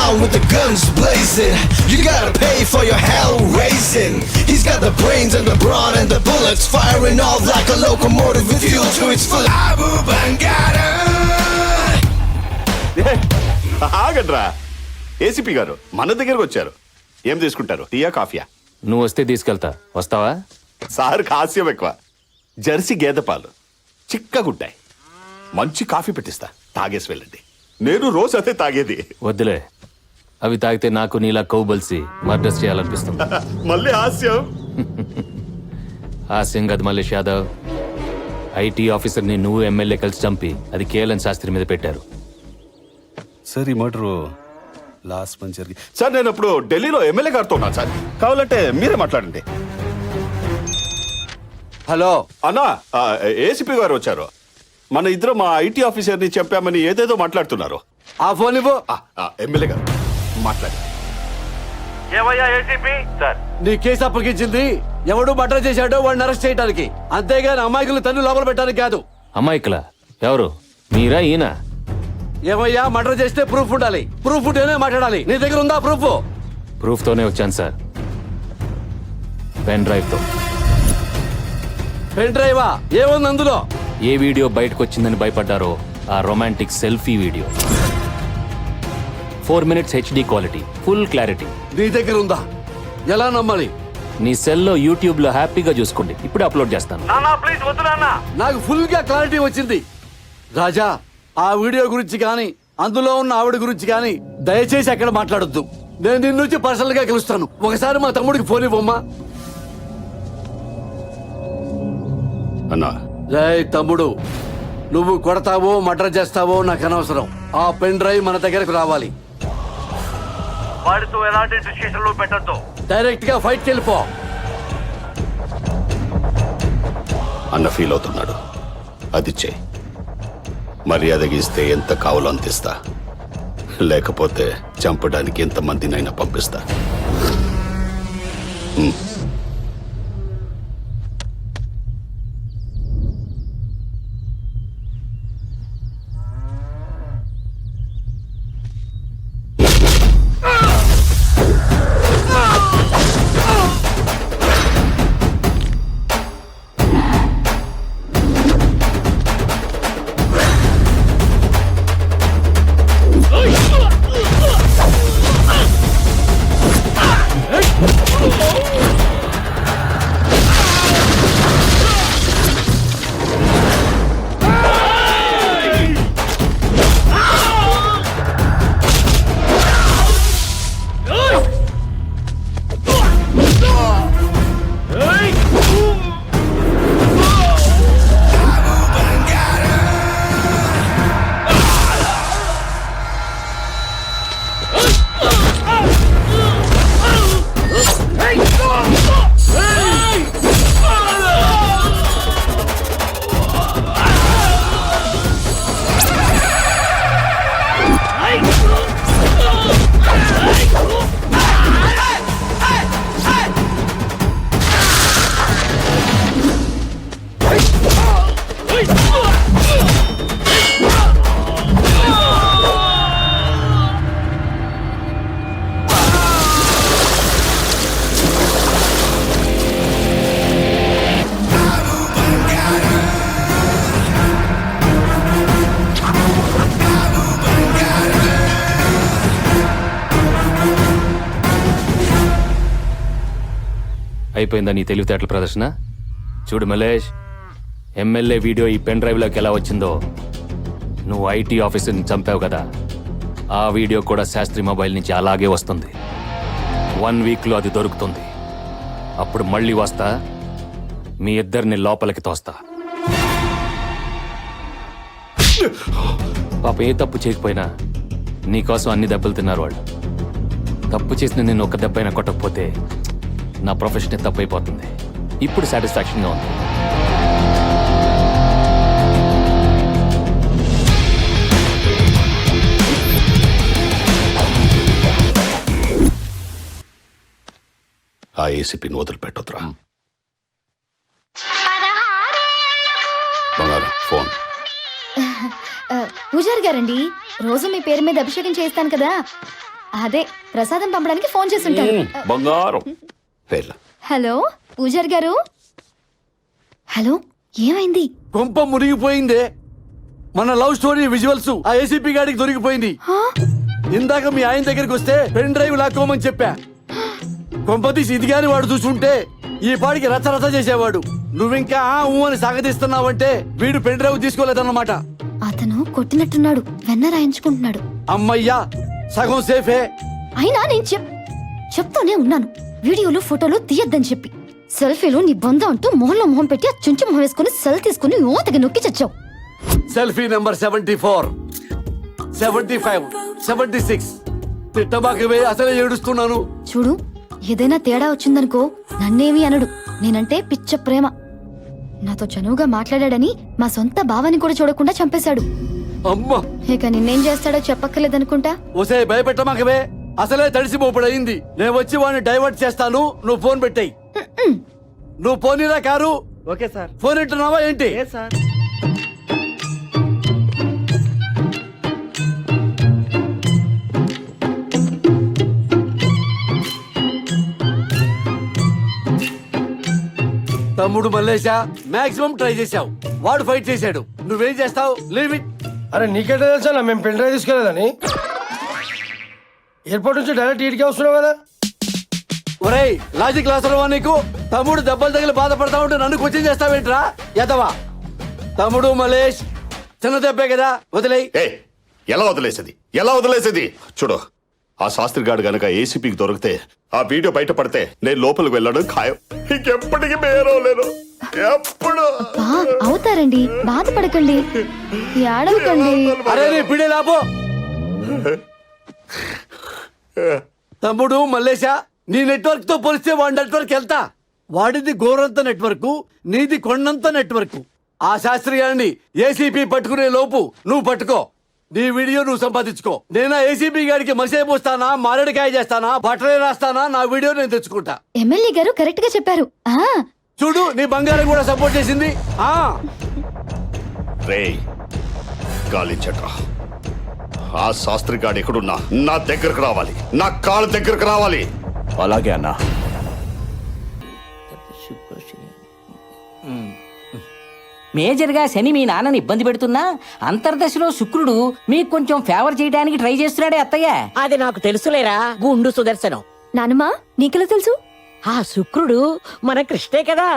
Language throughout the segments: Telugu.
town with the guns blazing. You gotta pay for your hell raising. He's got the brains and the brawn and the bullets firing off like a locomotive with fuel to its full. Abu Bangada. ఆగండ్రా, ఏసీపీ గారు మన దగ్గరకు వచ్చారు. ఏం తీసుకుంటారు, టీయా కాఫీయా? నువ్వు వస్తే తీసుకెళ్తా. వస్తావా? సార్ హాస్యం ఎక్కువ. జెర్సీ గేదె పాలు చిక్కగుంటాయి. మంచి కాఫీ పెట్టిస్తా, తాగేసి వెళ్ళండి. నేను రోజు అదే తాగేది. వద్దులే, అవి తాగితే నాకు నీలా కౌబల్సి మర్డర్స్ చేయాలనిపిస్తుంది. మళ్ళీ హాస్యం. హాస్యం కాదు మల్లేష్ యాదవ్. ఐటీ ఆఫీసర్ని నువ్వు ఎమ్మెల్యే కలిసి చంపి అది కేఎల్ఎన్ శాస్త్రి మీద పెట్టారు. సార్ ఈ మర్డరు లాస్ట్ మంత్ జరిగి. సార్ నేను ఇప్పుడు ఢిల్లీలో ఎమ్మెల్యే గారితో ఉన్నాను సార్, కావాలంటే మీరే మాట్లాడండి. హలో అన్నా, ఏసీపీ గారు వచ్చారు. మన ఇద్దరు మా ఐటీ ఆఫీసర్ని చంపామని ఏదేదో మాట్లాడుతున్నారు. ఆ ఫోన్ ఇవ్వు. ఎమ్మెల్యే గారు మాట్లాడి. ఏమయ్యా ఏసీపీ సార్, నీ కేసు అప్పగించింది ఎవడు మర్డర్ చేశాడో వాడిని అరెస్ట్ చేయడానికి, అంతేగాని అమాయకులు తన్ను లోపల పెట్టడానికి కాదు. అమ్మాయికలా? ఎవరు, మీరా ఈయన? ఏమయ్యా, మర్డర్ చేస్తే ప్రూఫ్ ఉండాలి. ప్రూఫ్ ఉంటేనే మాట్లాడాలి. నీ దగ్గర ఉందా ప్రూఫ్? ప్రూఫ్ తోనే వచ్చాను సార్, పెన్ డ్రైవ్ తో. పెన్ డ్రైవా? ఏముంది అందులో? ఏ వీడియో బయటకు వచ్చిందని భయపడ్డారో ఆ romantic selfie video. 4 minutes HD quality, full clarity. నీ దగ్గర ఉందా? ఎలా నమ్మాలి? నీ సెల్లో యూట్యూబ్ లో హ్యాపీగా చూసుకోండి. ఇప్పుడు అప్లోడ్ చేస్తాను. నాకు ఫుల్ గా క్లారిటీ వచ్చింది. రాజా, ఆ వీడియో గురించి కానీ అందులో ఉన్న ఆవిడ గురించి కానీ దయచేసి అక్కడ మాట్లాడొద్దు. నేను నిన్ను నుంచి పర్సనల్ గా కలుస్తాను. ఒకసారి మా తమ్ముడికి ఫోన్ ఇవ్వమ్మా. అన్నా, రేయ్ తమ్ముడు, నువ్వు కొడతావో మర్డర్ చేస్తావో నాకు అనవసరం. ఆ పెన్ డ్రైవ్ మన దగ్గరకు రావాలి. వాడితో ఎలాంటి డిస్కషన్ లో పెట్టద్దు. డైరెక్ట్ గా ఫైట్ కి వెళ్ళిపో. అన్న ఫీల్ అవుతున్నాడు, అది చే. మర్యాదగా ఇస్తే ఎంత కావాలో అంతిస్తా, లేకపోతే చంపడానికి ఎంతమందినైనా పంపిస్తా. అయిపోయిందా నీ తెలివితేటల ప్రదర్శన? చూడు మలేష్, ఎమ్మెల్యే వీడియో ఈ పెన్ డ్రైవ్ లోకి ఎలా వచ్చిందో, నువ్వు ఐటీ ఆఫీసర్ని చంపావు కదా, ఆ వీడియో కూడా శాస్త్రి మొబైల్ నుంచి అలాగే వస్తుంది. 1 week లో అది దొరుకుతుంది. అప్పుడు మళ్ళీ వస్తా, మీ ఇద్దరిని లోపలికి తోస్తా. పాప ఏ తప్పు చేయకపోయినా నీకోసం అన్ని దెబ్బలు తిన్నారు వాళ్ళు. తప్పు చేసిన నేను ఒక దెబ్బైనా కొట్టకపోతే నా ప్రొఫెషన్ తప్పైపోతుంది. ఇప్పుడు సాటిస్ఫాక్షన్గా ఉంది. ఆ ఏసీపీని వదిలిపెట్టొద్దురా. బంగారం ఫోన్. పూజారి గారండి, రోజు మీ పేరు మీద అభిషేకం చేస్తాను కదా. అదే ప్రసాదం పంపడానికి ఫోన్ చేసి ఉంటారు. బంగారం వెళ్ళ హలో పూజారి గారు. హలో ఏమైంది? కొంప మునిగిపోయిందే. మన లవ్ స్టోరీ విజువల్స్ ఆ ఏసీపీ గాడికి దొరికిపోయింది. ఇందాక మీ ఆయన దగ్గరికి వస్తే పెన్ డ్రైవ్ లాక్కోమని చెప్పా. కొంపతీసి ఇది గాని వాడు చూసుంటే ఈ పాడికి రచ్చరచ్చ చేసేవాడు. నువ్వింకా ఆ ఊ అని సాగదీస్తున్నావంటే వీడు పెన్ డ్రైవ్ తీసుకోలేదన్నమాట. అతను కొట్టినట్టున్నాడు, వెన్న రాయించుకుంటున్నాడు. అమ్మయ్యా, సగం సేఫే. అయినా నేను చెప్తూనే ఉన్నాను వీడియోలు ఫోటోలు తీయద్దని చెప్పి. సెల్ఫీలు నీ బంధం అంటూ మొహంలో మొహం పెట్టి ఆ చుంచు మొహం వేసుకుని సెల్ తీసుకుని ఓతకి నొక్కి చచ్చావు. Selfie number 74, 75, 76. తిట్టబాకవే, అసలే ఏడుస్తున్నాను. చూడు ఏదైనా తేడా వచ్చిందనుకో నన్నేమీ అనడు. నేనంటే పిచ్చ ప్రేమ. నాతో చనువుగా మాట్లాడాడని మా సొంత భావాన్ని కూడా చూడకుండా చంపేశాడు. అమ్మా, ఇక నిన్నేం చేస్తాడో చెప్పక్కర్లేదనుకుంటా. ఒసే భయపెట్టమాకవే, అసలే తడిసిపోపడయింది. నేను వచ్చి వాడిని డైవర్ట్ చేస్తాను, నువ్వు ఫోన్ పెట్టేయి. నువ్వు పోనీరా కారు. Okay sir. ఫోన్ ఇట్టున్నావా ఏంటి? సార్. తమ్ముడు మల్లేశా, మాక్సిమం ట్రై చేశావు. వాడు ఫైట్ చేశాడు, నువ్వేం చేస్తావు? Leave it. అరే నీకెట్లా తెలుసా మేము పెన్ డ్రైవ్ తీసుకెళ్ళదని? ఎయిర్పోర్ట్ నుంచి డైరెక్ట్ ఇటుకే వస్తున్నావు కదా. ఒరేయ్ లాజిక్ లాసరవా నీకు? తమ్ముడు దెబ్బలు తగిలి బాధపడతా ఉంటే నన్ను క్వశ్చన్ చేస్తావేంట్రా ఎదవా? తమ్ముడు మలేష్ చిన్న దెబ్బే కదా, వదిలేయ్. ఏ ఎలా వదిలేసేది చూడు. ఆ శాస్త్రి గాడు గనక ఏసీపీకి దొరికితే ఆ వీడియో బయటపడితే నేను లోపలికి వెళ్ళడం ఖాయం. ఇంకెప్పటికీ మేరవలేను. ఎప్పుడు అవుతారండి, బాధపడకండి, ఏడవకండి. అరే నీ పిడే లాపో. తమ్ముడు మల్లేశా, నీ నెట్వర్క్ తో పోలిస్తే వాడి నెట్వర్క్ వెళ్తా. వాడిది గోరంత నెట్వర్క్, నీది కొండంత నెట్వర్క్. ఆ శాస్త్రి గారిని ఏసీపీ పట్టుకునే లోపు నువ్వు పట్టుకో. నీ వీడియో నువ్వు సంపాదించుకో. నేను ఏసీపీ గారికి మసే పోస్తానా, మారేడుకాయ చేస్తానా, బట్టలే రాస్తానా, నా వీడియో నేను తెచ్చుకుంటా. ఎమ్మెల్యే గారు కరెక్ట్ గా చెప్పారు. చూడు, నీ బంగారం కూడా సపోర్ట్ చేసింది. రే గాలించట్రా. ఆ శాస్త్రి గాడు ఎక్కడున్నా నా దగ్గరకు రావాలి, నా కాళ్ళ దగ్గరకు రావాలి. అలాగే అన్నా. మేజర్గా శని మీ నాన్నని ఇబ్బంది పెడుతున్నా అంతర్దశలో శుక్రుడు మీకు కొంచెం ఫేవర్ చేయడానికి ట్రై చేస్తున్నాడే అత్తయ్య. అది నాకు తెలుసులేరా గుండు సుదర్శనం. నానమ్మా నీకెలా తెలుసు? ఆ శుక్రుడు మన కృష్ణే కదా,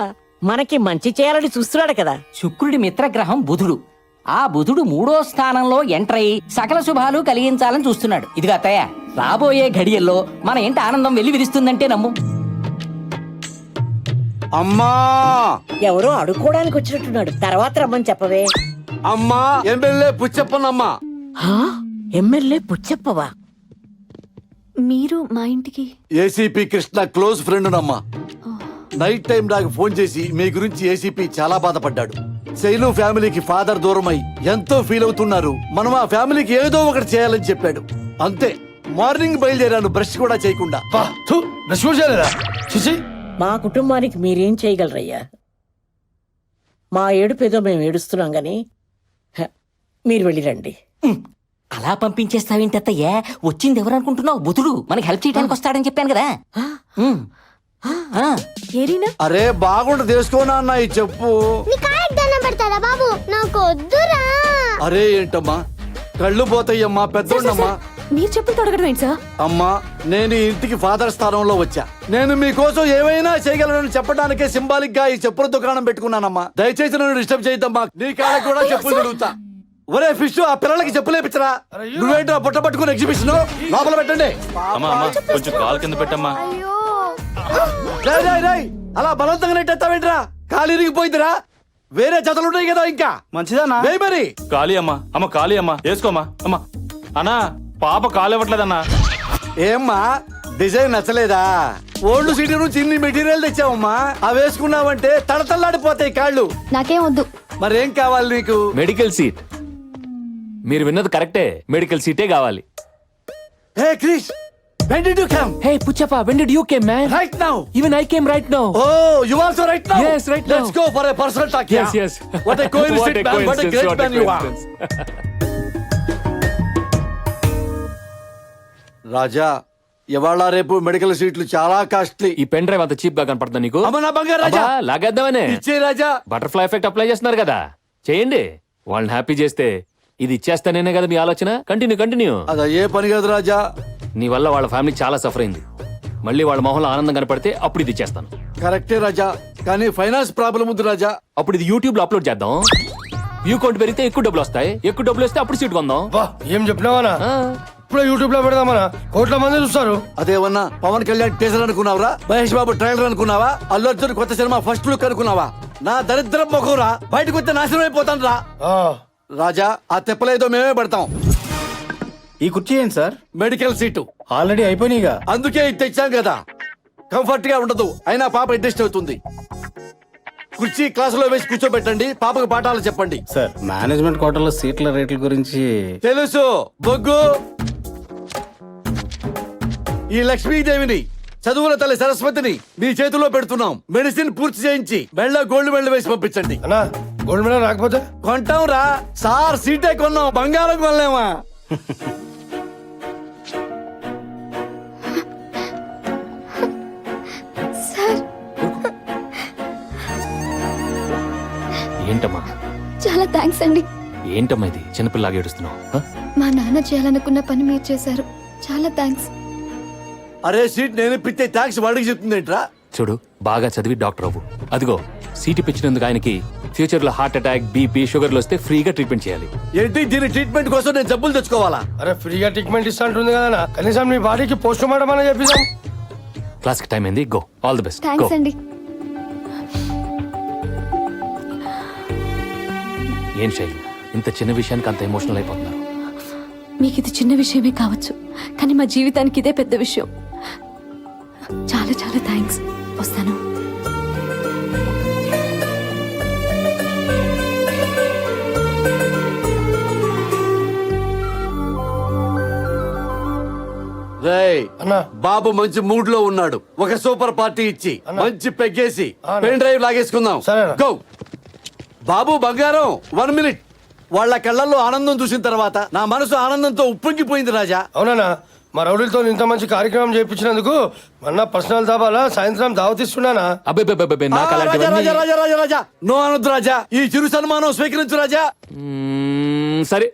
మనకి మంచి చేయాలని చూస్తున్నాడు కదా. శుక్రుడి మిత్రగ్రహం బుధుడు. ఆ బుధుడు 3వ స్థానంలో ఎంటర్ అయి సకల శుభాలు కలిగించాలని చూస్తున్నాడు. ఇదిగా అత్తయ్య, రాబోయే ఘడియల్లో మన ఇంటి ఆనందం వెళ్లి విరుస్తుందంటే నమ్ము. అమ్మా, ఎవరో అడుక్కోడానికి వచ్చినట్టున్నాడు, తర్వాత రమ్మని చెప్పవే. అమ్మా, ఎమ్మెల్యే పుచ్చప్పనమ్మా. ఎమ్మెల్యే పుచ్చప్పవా? మీరు మా ఇంటికి? ఏసీపీ కృష్ణ క్లోజ్ ఫ్రెండ్ నమ్మా. నైట్ టైం నాకు ఫోన్ చేసి మీ గురించి ఏసీపీ చాలా బాధపడ్డాడు. శైలు ఫ్యామిలీకి ఫాదర్ దూరమై ఎంతో ఫీల్ అవుతున్నారు, మనం ఆ ఫ్యామిలీకి ఏదో ఒకటి చేయాలని చెప్పాడు. అంతే, మార్నింగ్ బయలుదేరాను బ్రష్ కూడా చేయకుండా. బ్రష్ కూడా చేయలేదా? చిచి. మా కుటుంబానికి మీరేం చేయగలరయ్యా? మా ఏడుపేదో మేము ఏడుస్తున్నాం గాని మీరు వెళ్ళిరండి. అలా పంపించేస్తావేంటి అత్తయ్య? వచ్చింది ఎవరు అనుకుంటున్నావు? బుధుడు మనకి హెల్ప్ చేయడానికి వస్తాడని చెప్పాను కదా. ఏరీనా? అరే బాగుంట తెలుసుకోనా అన్న ఈ చెప్పు. బాబు నాకు వద్దురా. అరే ఏంటమ్మా, కళ్ళు పోతాయమ్మా, పెద్దోళ్ళమ్మా. మీరు చెప్పులు తొడగడం ఏంటి సార్? అమ్మా, నేను ఈ ఇంటికి ఫాదర్ స్థానంలో వచ్చా. నేను మీకోసం ఏమైనా చేయగలను చెప్పడానికే సింబాలిక్ గా ఈ చెప్పుల దుకాణం పెట్టుకున్నానమ్మా. దయచేసి నన్ను డిస్టర్బ్ చేయద్దమ్మా. నీ కాళ్ళకి కూడా చెప్పులు తిరుగుతా. ఒరే ఫిష్, ఆ పిల్లలకి చెప్పులేపించరా. నువ్వేంటో బుట్ట పట్టుకుని ఎగ్జిబిషన్ లోపల పెట్టండి. కొంచెం కాలు కింద పెట్టమ్మా. రేయ్, రేయ్, రేయ్, అలా బలవంతంగా నెట్టేస్తావేంట్రా? కాలు ఇరిగిపోయిందిరా. వేరే జతలు ఉన్నాయి కదా ఇంకా. మంచిదానా? వేయ్ మరి. ఖాళీ అమ్మా. అమ్మ ఖాళీ అమ్మా, వేసుకోమ్మా. అమ్మా అన్నా, పాప కాలు ఇవ్వట్లేదన్నా. ఏమ్మా, డిజైన్ నచ్చలేదా? ఓల్డ్ సిటీ నుంచి ఇన్ని మెటీరియల్ తెచ్చావమ్మా. అవి వేసుకున్నావంటే తడతల్లాడిపోతాయి కాళ్ళు. నాకేం వద్దు. మరేం కావాలి నీకు? Medical seat. మీరు విన్నది కరెక్టే, మెడికల్ సీటే కావాలి. హే Krish, when did you come? Hey Puchappa, when did you came, man? Right now. Even I came right now. Oh, you also right now? Yes, right now. Let's go for a personal talk. Yes, yeah? yes. What a coincidence, man. What a great man you are. రాజా ఇవాళ రేపు మెడికల్ సీట్లు చాలా కాస్ట్లీ. ఈ పెన్ డ్రైవ్ అంత చీప్ గా కనపడుతుంది నీకు? అమ్మ నా బంగారు రాజా, అబ్బా, లాగేద్దామనే. ఇచ్చే రాజా. బటర్ఫ్లై ఎఫెక్ట్ అప్లై చేస్తున్నారు కదా, చేయండి. వాళ్ళని హ్యాపీ చేస్తే ఇది ఇచ్చేస్తానేనే కదా మీ ఆలోచన. కంటిన్యూ. అది ఏ పని కాదు రాజా. నీ వల్ల వాళ్ళ ఫ్యామిలీ చాలా సఫర్ అయింది. మళ్ళీ వాళ్ళ మొహంలో ఆనందం కనపడితే అప్పుడు ఇది ఇచ్చేస్తాను. కరెక్టే రాజా, కానీ ఫైనాన్స్ ప్రాబ్లం ఉంది రాజా. అప్పుడు ఇది యూట్యూబ్ లో అప్లోడ్ చేద్దాం. వ్యూ కౌంట్ పెరిగితే ఎక్కువ డబ్బులు వస్తాయి. ఎక్కువ డబ్బులు వస్తే అప్పుడు సీట్ కొందాం. బా ఏం చెప్పినావనా? ఆ, ఇప్పుడు యూట్యూబ్ లో పెడదామనా? కోట్ల మంది చూస్తారు. అదేమన్నా పవన్ కళ్యాణ్ టీజర్ అనుకున్నావురా? మహేష్ బాబు ట్రైలర్ అనుకున్నావా? అల్లు అర్జున్ కొత్త సినిమా ఫస్ట్ లుక్ అనుకున్నావా? నా దరిద్రం మొఖంరా, బయటకు వస్తే నాశనం అయిపోతాను రా. ఆ, రాజా, ఆ తెప్పలేదో మేమే పడతాం. ఈ కుర్చీ ఏంటి సార్? మెడికల్ సీటు ఆల్రెడీ అయిపోయినాయిగా. అందుకే ఇది తెచ్చాం కదా. కంఫర్ట్ గా ఉండదు, అయినా పాప అడ్జస్ట్ అవుతుంది. కుర్చీ క్లాసులో వేసి కూర్చోబెట్టండి, పాపకు పాఠాలు చెప్పండి. సార్ మేనేజ్మెంట్ కోటాలో సీట్ల రేట్ల గురించి తెలుసు బొగ్గు. ఈ లక్ష్మీదేవిని, చదువుల తల్లి సరస్వతిని మీ చేతిలో పెడుతున్నాం. మెడిసిన్ పూర్తి చేయించి మెళ్ళ గోల్డ్ మెడల్ వేసి పంపించండి. అన్నా గోల్డ్ మెడల్ రాకపోతే? కొంటాం రా సార్, సీటే కొన్నాం, బంగారం కొనలేమా? ఏంటమ్మా చాలా థ్యాంక్స్ అండి. ఏంటమ్మా ఇది చిన్నపిల్లలాగా ఏడుస్తున్నావు? ఆ? మా నాన్న చేయాలనుకున్న పని మీరు చేశారు. చాలా థ్యాంక్స్. అరే సీట్ నేను ఇప్పితే థ్యాంక్స్ వాడికి చెప్తుందేంట్రా? చూడు, బాగా చదివి డాక్టర్ అవ్వు. అదిగో సీట్ ఇప్పించినందుకు ఆయనకి ఫ్యూచర్ లో హార్ట్ అటాక్, బీపీ, షుగర్లు వస్తే ఫ్రీగా ట్రీట్మెంట్ చేయాలి. ఏంటి దీని ట్రీట్మెంట్ కోసం నేను జబ్బులు తెచ్చుకోవాలా? అరే ఫ్రీగా ట్రీట్మెంట్ ఇస్తా అంటుంది కదా, కనీసం మీ బాడీకి పోస్ట్ మార్టం అని చెప్పిద్దాం. క్లాస్ కి టైం అయింది, go. All the best. Go. Thanks అండి. ఏం శైలి, ఇంత చిన్న విషయానికి అంత ఎమోషనల్ అయిపోతున్నారు? మీకు ఇది చిన్న విషయమే కావచ్చు, కానీ మా జీవితానికి ఇదే పెద్ద విషయం. చాలా చాలా థ్యాంక్స్. వస్తాను. రేయ్ అన్నా. బాబు మంచి మూడ్ లో ఉన్నాడు. ఒక సూపర్ పార్టీ ఇచ్చి అన్నా. మంచి పెగ్గేసి అన్నా. పెన్ డ్రైవ్ లాగేసుకుందాం. సరేనా. గో. బాబు బంగారం, 1 మినిట్. వాళ్ళ కళ్ళల్లో ఆనందం చూసిన తర్వాత నా మనసు ఆనందంతో ఉప్పొంగిపోయింది రాజా. అవునా? మా రౌడీలతో ఇంత మంచి కార్యక్రమం చేయించినందుకు మొన్న పర్సనల్ దాబాలా సాయంత్రం దావతిస్తున్నానా? అబ్బే ఆ, నాకు రాజా రాజా అలాంటివన్నీ రాజా రాజా రాజా నో అనొద్దు రాజా. ఈ చిరు సన్మానం స్వీకరించు రాజా. సరే